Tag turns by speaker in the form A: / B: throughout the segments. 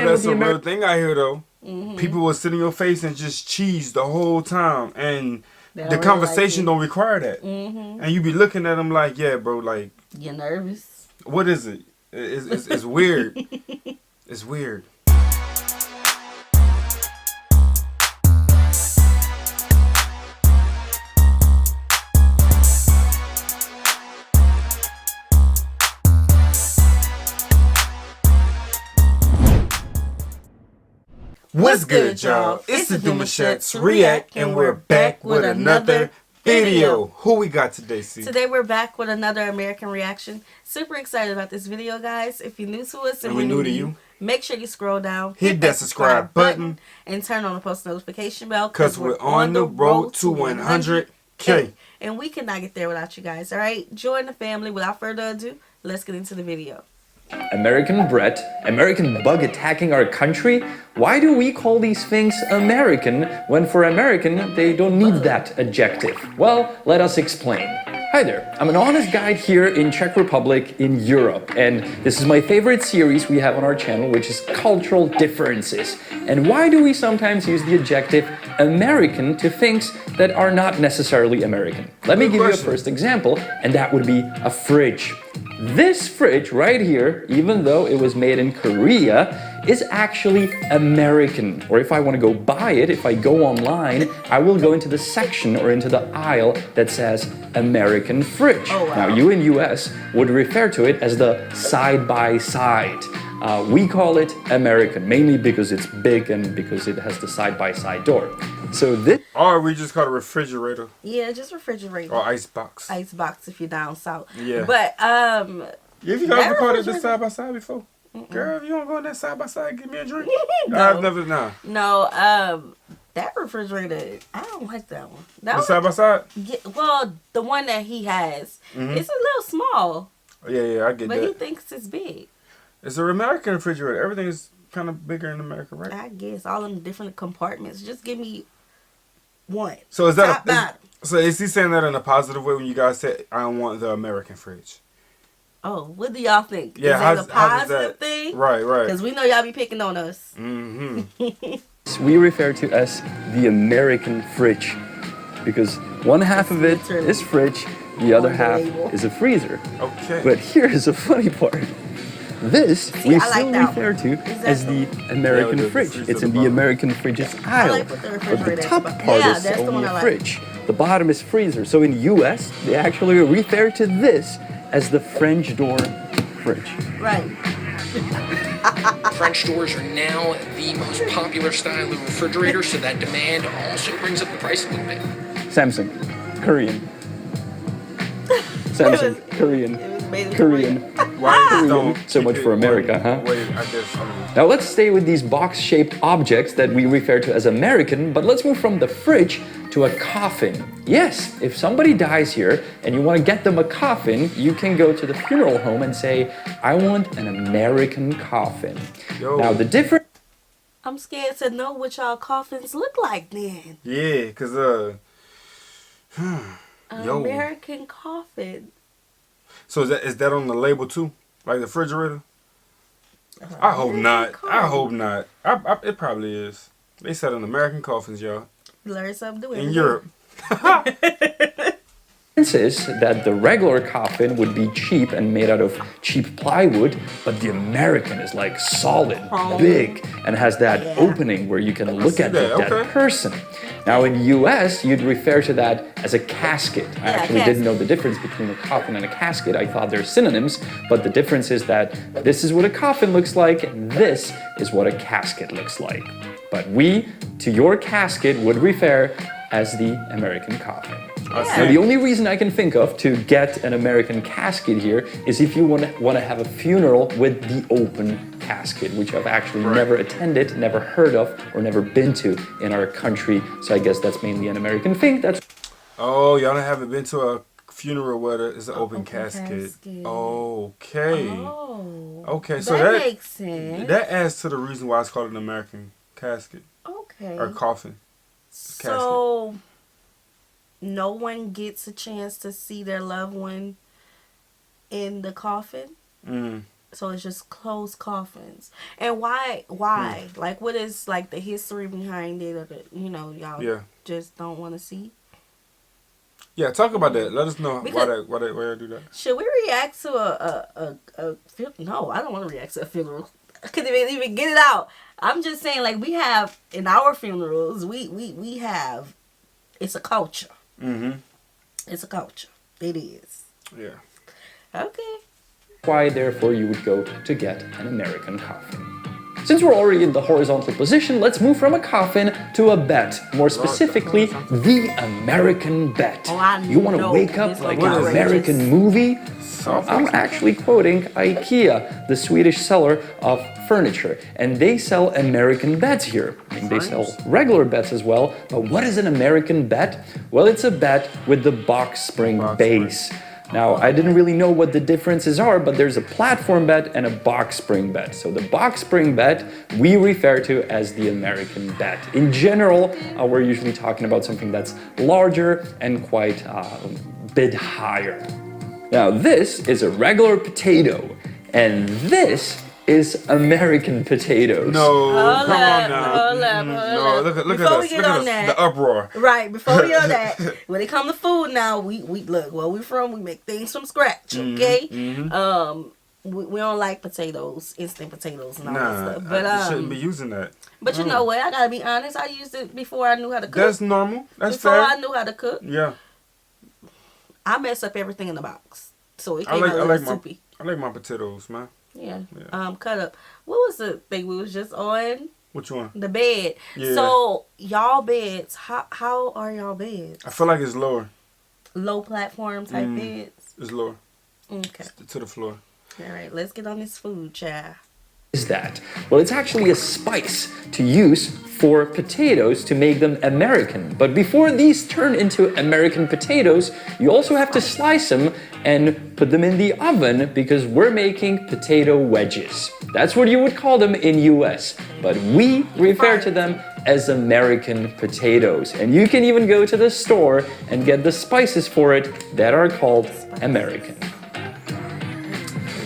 A: understand
B: that's
A: what
B: a
A: the
B: real thing I hear though.
C: Mm-hmm.
B: People will sit in your face and just cheese the whole time, and
C: They
B: the
C: don't
B: conversation
C: really
B: don't require that.
C: Mm-hmm.
B: And you be looking at them like, yeah, bro, like,
C: You're nervous.
B: what is it? It's weird. It's weird. What's good, y'all? It's the Demouchet REACT, and we're back with another video. Who we got today, C?
C: Today we're back with another American reaction. Super excited about this video, guys. If you're new to us
B: And we're new to you,
C: make sure you scroll down,
B: hit that subscribe button,
C: and turn on the post notification bell,
B: because we're on the road to 100K.
C: And we cannot get there without you guys, all right? Join the family. Without further ado, let's get into the video.
A: American bread, American bug attacking our country? Why do we call these things American when for American they don't need that adjective? Well, let us explain. Hi there, I'm an honest guide here in Czech Republic in Europe, and this is my favorite series we have on our channel, which is Cultural Differences. And why do we sometimes use the adjective American to things that are not necessarily American? Let me give you a first example, and that would be a fridge. This fridge right here, even though it was made in Korea, is actually American. Or if I want to go buy it, if I go online, I will go into the section or into the aisle that says American fridge.
C: Oh, wow.
A: Now you in US would refer to it as the side-by-side. We call it American, mainly because it's big and because it has the side-by-side door. So this...
B: Or we just call it refrigerator.
C: Yeah, just refrigerator.
B: Or icebox.
C: Icebox if you're down south.
B: Yeah.
C: But,
B: Have you ever called it the
C: refrigerator-
B: side-by-side before? Girl, if you don't go in that side-by-side, give me a drink.
C: No.
B: I've never, nah.
C: No, that refrigerator, I don't like that one. That
B: The
C: one,
B: side-by-side?
C: yeah, well, the one that he has, it's a little small,
B: Yeah, I get
C: but he
B: that.
C: thinks it's big.
B: It's an American refrigerator. Everything is kind of bigger in America, right?
C: I guess all them different compartments. Just give me one.
B: So is that
C: Top, bottom.
B: so is he saying that in a positive way when you guys say, I don't want the American fridge?
C: Oh, what do y'all think?
B: Yeah,
C: Is
B: how's
C: it a positive
B: that?
C: thing?
B: Right.
C: Because we know y'all be picking on us.
B: Mm-hmm.
A: we refer to as the American fridge because one half of it is fridge, the other
C: the
A: half
C: label.
A: is a freezer.
B: Okay.
A: But here is the funny part. This we
C: I
A: still
C: like that
A: refer
C: one.
A: to as the American
B: the
A: fridge.
B: freezer
A: It's
B: at
A: in
B: the
A: the
B: bottom.
A: American fridge's
C: I
A: aisle.
C: like what the
A: But the
C: refrigerator
A: top
C: is about.
A: part
C: Yeah,
A: is
C: that's the one
A: only
C: I
A: a
C: like.
A: fridge. The bottom is freezer. So in US, they actually refer to this as the French door fridge.
C: Right.
D: French doors are now the most popular style of refrigerator, so that demand also brings up the price a little bit.
A: Samsung, Korean. Samsung, Korean.
C: It was made in
A: Korean.
B: Why
A: Korean.
B: don't
A: So
B: keep
A: much
B: it
A: for America,
B: one
A: huh?
B: way, I guess.
A: Now let's stay with these box-shaped objects that we refer to as American, but let's move from the fridge to a coffin. Yes, if somebody dies here and you want to get them a coffin, you can go to the funeral home and say, I want an American coffin.
B: Yo.
A: Now the difference...
C: I'm scared to know what y'all coffins look like then.
B: Yeah, because, yo.
C: American coffin.
B: So is that on the label too? Like the refrigerator? I hope not. I hope not. It probably is. They said an American coffins, y'all.
C: Learn something new
B: In
C: every
B: Europe.
A: is that the regular coffin would be cheap and made out of cheap plywood, but the American is like solid, big, and has that opening where you can look at the
B: that,
A: dead
B: okay.
A: person. Now in US, you'd refer to that as a casket. I actually didn't know the difference between a coffin and a casket. I thought they're synonyms, but the difference is that this is what a coffin looks like, and this is what a casket looks like. But we, to your casket, would refer as the American coffin. Now, the only reason I can think of to get an American casket here is if you want to have a funeral with the open casket, which I've actually never attended, never heard of, or never been to in our country. So I guess that's mainly an American thing. That's...
B: Oh, y'all haven't been to a funeral where there's an open casket. Okay.
C: Oh.
B: Okay, so
C: that makes sense.
B: That adds to the reason why it's called an American casket.
C: Okay.
B: Or coffin.
C: So, no one gets a chance to see their loved one in the coffin? So it's just closed coffins. And why? Like, what is like the history behind it, or the, y'all just don't want to see?
B: Yeah, talk about that. Let us know
C: Because
B: why they do that.
C: should we react to a no, I don't want to react to a funeral. I couldn't even get it out. I'm just saying, like, we have in our funerals, we have, it's a culture.
B: Mm-hmm.
C: It's a culture. It is.
B: Yeah.
C: Okay.
A: Why, therefore, you would go to get an American coffin. Since we're already in the horizontal position, let's move from a coffin to a bed. More specifically, the American bed.
C: Oh,
A: you want to wake up like an American movie? Well, I'm actually quoting IKEA, the Swedish seller of furniture. And they sell American beds here. I mean, they sell regular beds as well. But what is an American bed? Well, it's a bed with the box spring base. Now, I didn't really know what the differences are, but there's a platform bed and a box spring bed. So the box spring bed we refer to as the American bed. In general, we're usually talking about something that's larger and quite a bit higher. Now, this is a regular potato, and this is American potatoes.
B: No, come on now.
C: Hold up.
B: No, look at
C: Before
B: us.
C: we get
B: Look at
C: on
B: us.
C: that.
B: The uproar.
C: Right, before we do that, when it comes to food now, we look, where we from, we make things from scratch, okay? We don't like potatoes, instant potatoes and all that stuff. But
B: you shouldn't be using that.
C: But you know what? I gotta be honest. I used it before I knew how to cook.
B: That's normal. That's
C: before
B: fair.
C: I knew how to cook.
B: Yeah.
C: I mess up everything in the box, so it
B: I
C: came out a little
B: like
C: soupy.
B: I like my potatoes, man.
C: Yeah.
B: Yeah.
C: Cut up. What was the thing we was just on?
B: Which one?
C: The bed.
B: Yeah.
C: So y'all beds, how are y'all beds?
B: I feel like it's lower.
C: Low platform type beds?
B: It's lower.
C: Okay.
B: To the floor.
C: All right, let's get on this food, child.
A: Is that? Well, it's actually a spice to use for potatoes to make them American. But before these turn into American potatoes, you also have to slice them and put them in the oven because we're making potato wedges. That's what you would call them in US, but we refer to them as American potatoes. And you can even go to the store and get the spices for it that are called American.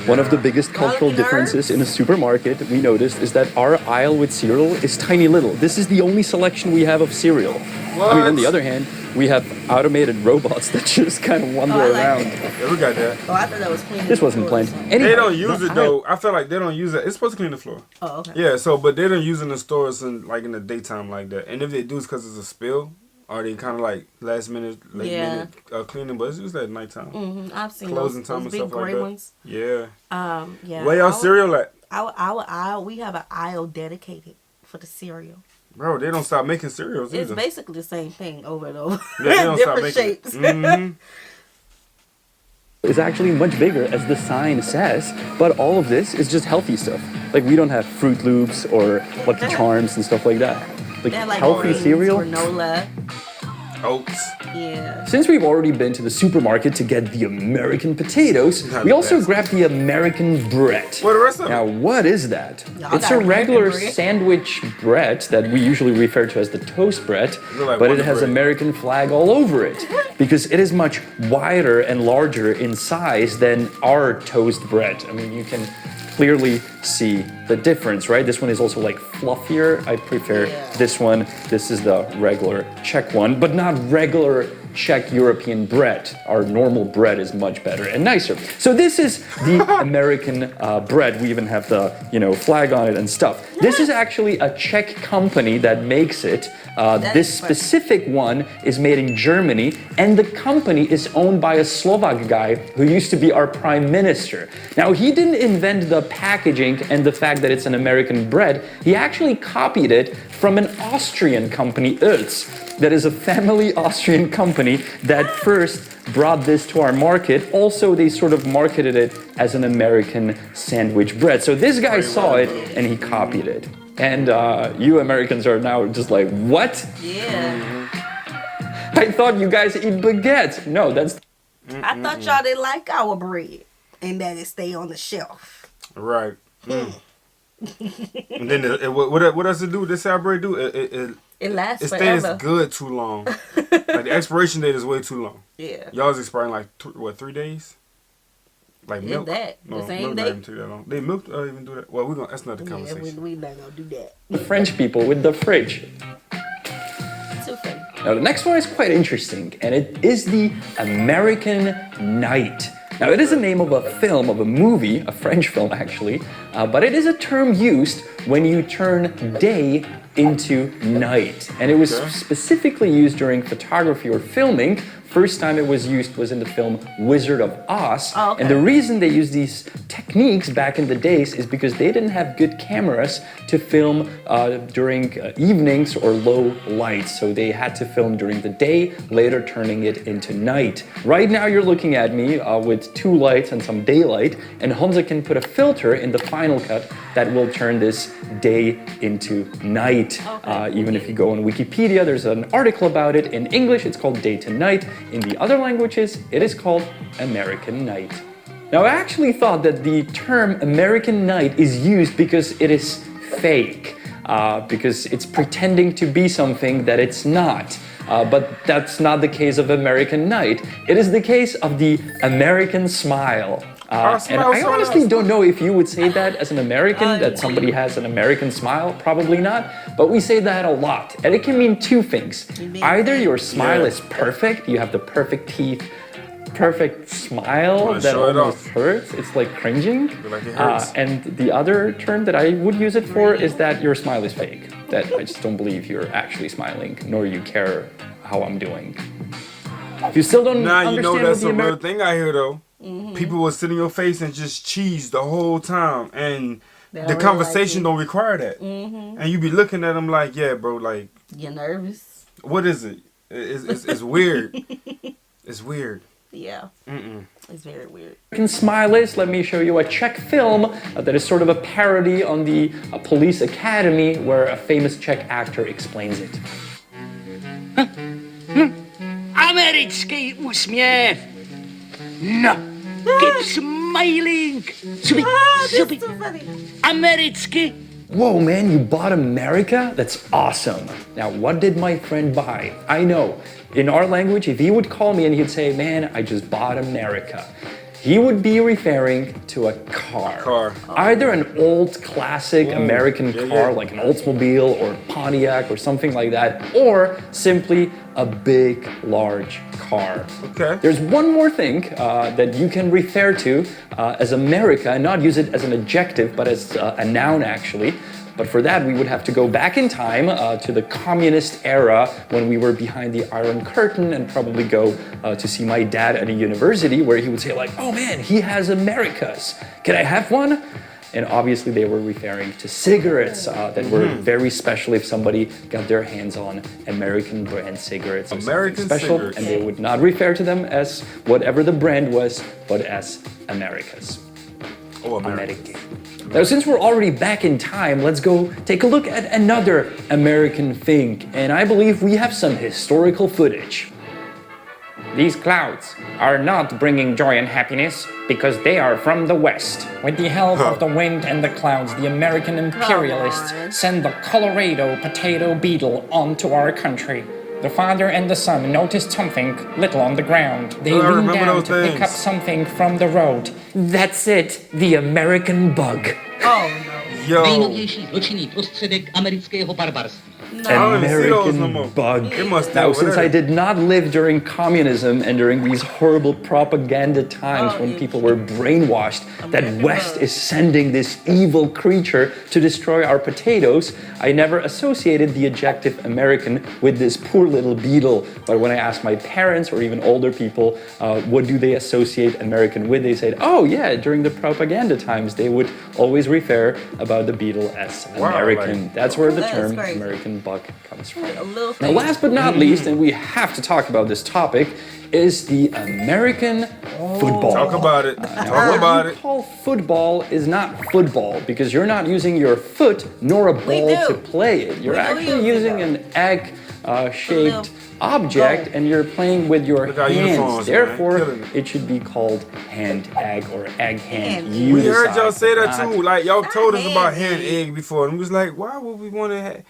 A: One of the biggest cultural differences in a supermarket we noticed is that our aisle with cereal is tiny little. This is the only selection we have of cereal.
B: What?
A: I mean, on the other hand, we have automated robots that just kind of wander around.
B: Yeah, we got that.
C: Oh, I thought that was cleaning.
A: This wasn't planned. Anyhow,
B: They don't use it though. I feel like they don't use it. It's supposed to clean the floor.
C: Oh, okay.
B: Yeah, so but they don't use it in the stores in the daytime like that. And if they do, it's because it's a spill. Or they kind of like late minute cleaning, but it's usually at nighttime.
C: I've seen
B: Closing
C: those
B: time and
C: big
B: stuff like
C: gray
B: that.
C: ones.
B: Yeah.
C: Yeah.
B: Where y'all cereal at?
C: Our aisle, we have an aisle dedicated for the cereal.
B: Bro, they don't stop making cereals either.
C: It's basically the same thing over and over.
B: Yeah, they don't stop
C: Different
B: making
C: shapes.
B: Mm-hmm.
A: it's actually much bigger, as the sign says, but all of this is just healthy stuff. Like, we don't have Fruit Loops or Lucky Charms and stuff like that. Like,
C: They have, like,
A: healthy
C: grains,
A: cereal.
C: granola.
B: Oats.
C: Yeah.
A: Since we've already been to the supermarket to get the American potatoes,
B: Not
A: we
B: the
A: also
B: best.
A: grabbed the American bread.
B: What the rest of
A: Now,
B: it?
A: what is that?
C: Y'all
A: It's
C: got
A: a
C: American
A: regular
C: bread?
A: sandwich bread that we usually refer to as the toast bread,
B: like
A: but it
B: Wonder
A: has
B: Bread.
A: American flag all over it because it is much wider and larger in size than our toast bread. I mean, you can clearly see the difference, right? This one is also like fluffier. I prefer this one. This is the regular Czech one, but not regular Czech European bread. Our normal bread is much better and nicer. So this is the American bread. We even have the, flag on it and stuff. This is actually a Czech company that makes it. This specific one is made in Germany, and the company is owned by a Slovak guy who used to be our prime minister. Now, he didn't invent the packaging and the fact that it's an American bread. He actually copied it from an Austrian company, Oetz. That is a family Austrian company that first brought this to our market. Also, they sort of marketed it as an American sandwich bread. So this guy saw it and he copied it. And you Americans are now just like, what?
C: Yeah.
A: I thought you guys eat baguette. No, that's...
C: I thought y'all didn't like our bread and that it stay on the shelf.
B: Right. And then what does it do? This how bread do?
C: It lasts
B: It stays
C: forever.
B: good too long. Like the expiration date is way too long.
C: Yeah.
B: Y'all's expiring like 3 days? Like
C: It's
B: milk.
C: that. The
B: No,
C: same
B: milk
C: day.
B: not even take that long. They milk even do that. Well, that's not the
C: Yeah,
B: conversation.
C: we not gonna do that.
A: The French people with the fridge.
C: Too funny.
A: Now the next one is quite interesting, and it is the American Night. Now it is the name of a film, of a movie, a French film actually, but it is a term used when you turn day into night. And it was specifically used during photography or filming. First time it was used was in the film Wizard of Oz.
C: Oh, okay.
A: And the reason they used these techniques back in the days is because they didn't have good cameras to film during evenings or low light. So they had to film during the day, later turning it into night. Right now you're looking at me with 2 lights and some daylight, and Honza can put a filter in the final cut that will turn this day into night.
C: Okay.
A: Even if you go on Wikipedia, there's an article about it. In English, it's called day to night. In the other languages, it is called American Night. Now, I actually thought that the term American Night is used because it is fake, because it's pretending to be something that it's not. But that's not the case of American Night. It is the case of the American smile. And I honestly don't know if you would say that as an American, that somebody has an American smile. Probably not. But we say that a lot. And it can mean 2 things. Either your smile is perfect, you have the perfect teeth, perfect smile that almost hurts. It's like cringing.
B: Like it hurts.
A: And the other term that I would use it for is that your smile is fake. That I just don't believe you're actually smiling, nor you care how I'm doing. If you still don't understand
B: you know
A: what
B: that's
A: the
B: a real thing I hear though. People will sit in your face and just cheese the whole time, and the conversation don't require that. And you be looking at them like, yeah, bro, like,
C: You're nervous.
B: what is it? It's weird. It's weird.
C: Yeah. It's very weird.
A: American smile is, let me show you a Czech film that is sort of a parody on the police academy where a famous Czech actor explains it.
E: Americký úsměv. No, keep smiling. Zuby, zuby.
C: Too funny.
E: Americký.
A: Whoa, man, you bought America? That's awesome. Now, what did my friend buy? I know. In our language, if he would call me and he'd say, man, I just bought America, he would be referring to a car. Either an old classic American car like an Oldsmobile or Pontiac or something like that, or simply a big, large car.
B: Okay.
A: There's one more thing that you can refer to as America and not use it as an adjective, but as a noun actually. But for that, we would have to go back in time to the communist era when we were behind the Iron Curtain and probably go to see my dad at a university where he would say like, oh man, he has Americas. Can I have one? And obviously they were referring to cigarettes that were very special if somebody got their hands on American brand cigarettes. or
B: American
A: something special,
B: cigarettes.
A: and they would not refer to them as whatever the brand was, but as Americas.
B: Oh, American.
A: American. Now, since we're already back in time, let's go take a look at another American thing. And I believe we have some historical footage. These clouds are not bringing joy and happiness because they are from the west. With the help of the wind and the clouds, the American imperialists send the Colorado potato beetle onto our country. The father and the son noticed something little on the ground. They leaned down to pick up something from the road. That's it, the American bug.
C: Oh no.
B: Yo.
E: Nejnovější zločinný prostředek amerického barbarství.
A: American bug. Now, since I did not live during communism and during these horrible propaganda times when people were brainwashed that West is sending this evil creature to destroy our potatoes, I never associated the adjective American with this poor little beetle. But when I asked my parents or even older people, what do they associate American with, they said, oh yeah, during the propaganda times, they would always refer about the beetle as American. That's where the term American bug comes from. Now, last but not least, and we have to talk about this topic, is the American football.
B: Talk about it. Talk about it.
A: Call football is not football because you're not using your foot nor a ball to play it. You're actually using an egg-shaped object and you're playing with your hands. Therefore, it should be called hand egg or egg hand.
B: We heard y'all say that too. Like y'all told us about hand egg before, and we was like, why would we want to have?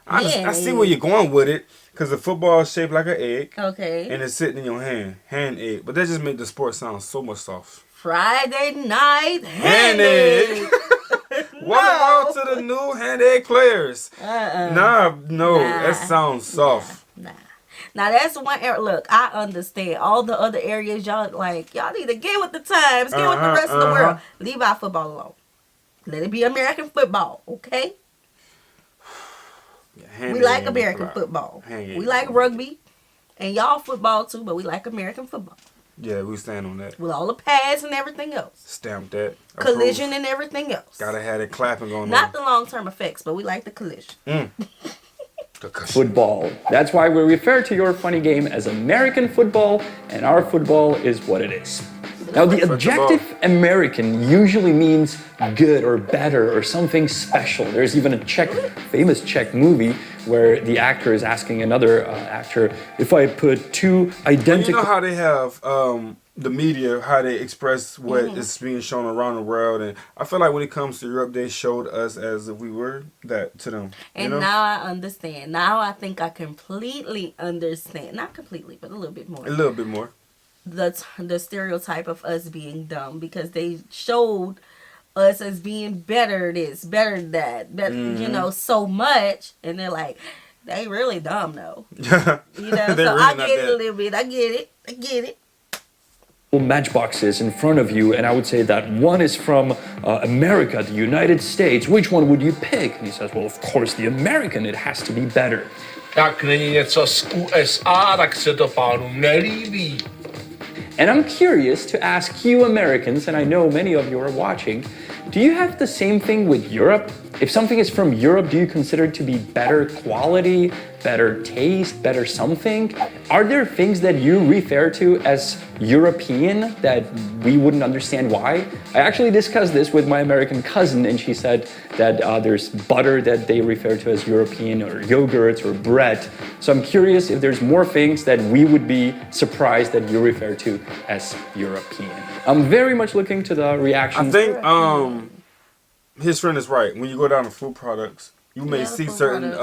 B: I see where you're going with it, because the football is shaped like an egg.
C: Okay.
B: And it's sitting in your hand. Hand egg. But that just made the sport sound so much soft.
C: Friday night
B: Handed. Welcome out to the new handed players. No, that sounds soft.
C: Nah. Now that's one area. Look, I understand all the other areas. Y'all need to get with the times, get with the rest of the world. Leave our football alone. Let it be American football, okay?
B: Yeah,
C: we like American football. We like rugby, and y'all football too, but we like American football.
B: Yeah, we stand on that.
C: With all the pads and everything else.
B: Stamp that.
C: Collision
B: Approved.
C: and everything else.
B: Gotta have it clapping going on.
C: Not the long-term effects, but we like the collision.
A: Football. That's why we refer to your funny game as American football, and our football is what it is. Now, the adjective American usually means good or better or something special. There's even a famous Czech movie where the actor is asking another actor, if I put two identical...
B: You know how they have the media, how they express what is being shown around the world, and I feel like when it comes to Europe, they showed us as if we were that to them.
C: And now I understand. Now I think I completely understand. Not completely, but a little bit more.
B: A little bit more.
C: The stereotype of us being dumb, because they showed us as being better this, better that, better, so much, and they're like, they really dumb though. So really I get it a little bit. I get it.
A: Matchboxes in front of you, and I would say that one is from America, the United States. Which one would you pick? And he says, well, of course, the American. It has to be better.
F: Jak není něco z USA, tak se to pánu nelíbí.
A: And I'm curious to ask you Americans, and I know many of you are watching, do you have the same thing with Europe? If something is from Europe, do you consider it to be better quality, better taste, better something? Are there things that you refer to as European that we wouldn't understand why? I actually discussed this with my American cousin, and she said that there's butter that they refer to as European, or yogurt, or bread. So I'm curious if there's more things that we would be surprised that you refer to as European. I'm very much looking to the reaction.
B: I think his friend is right. When you go down to food products, you may see certain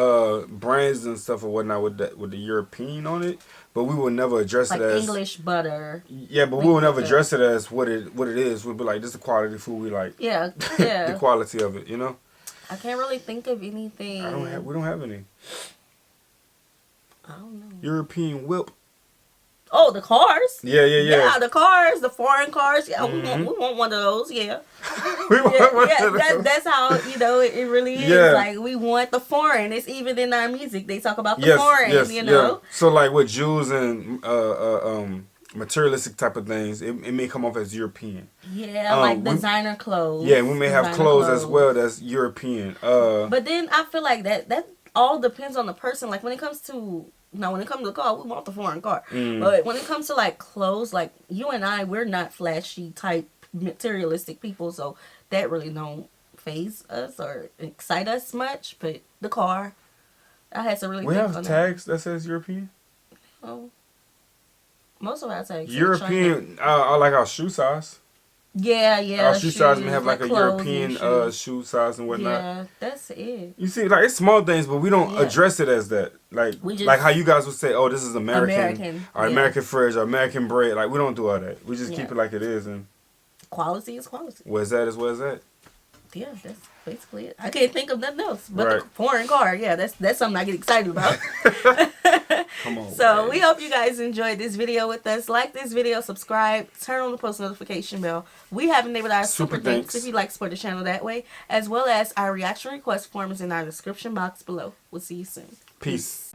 B: brands and stuff or whatnot with the European on it, but we will never address it as
C: English butter.
B: Yeah, but we will never address it as what it is. We'll be like, this is the quality of food we like.
C: Yeah.
B: The quality of it,
C: I can't really think of anything.
B: We don't have any.
C: I don't know.
B: European whip.
C: Oh, the cars.
B: Yeah.
C: Yeah, the cars, the foreign cars. Yeah, we want one of those. Yeah.
B: We want one of those.
C: That's how it really is.
B: Yeah.
C: Like, we want the foreign. It's even in our music. They talk about the foreign.
B: Yeah. So like with Jews and materialistic type of things, it may come off as European.
C: Yeah, like designer clothes.
B: Yeah, we may have clothes as well that's European.
C: But then I feel like that all depends on the person. Like when it comes to the car, we want the foreign car. But when it comes to like clothes, like you and I, we're not flashy type materialistic people, so that really don't faze us or excite us much. But the car, I had to really
B: we
C: think
B: have
C: on
B: tags that says European.
C: Oh, most of our tags
B: European, like our shoe size.
C: Yeah.
B: Our shoe size may have like a European shoe size and whatnot.
C: Yeah, that's it.
B: You see, like it's small things, but we don't address it as that. Like like how you guys would say, "Oh, this is American or American fridge or American bread." Like we don't do all that. We just keep it like it is, and
C: quality is quality.
B: Where's that? Where's that?
C: Yeah, that's basically it. I can't think of nothing else but the foreign car. Yeah, that's something I get excited about.
B: Come on.
C: So we hope you guys enjoyed this video with us. Like this video, subscribe, turn on the post notification bell. We have enabled our super thanks if you'd like to support the channel that way, as well as our reaction request form is in our description box below. We'll see you soon.
B: Peace.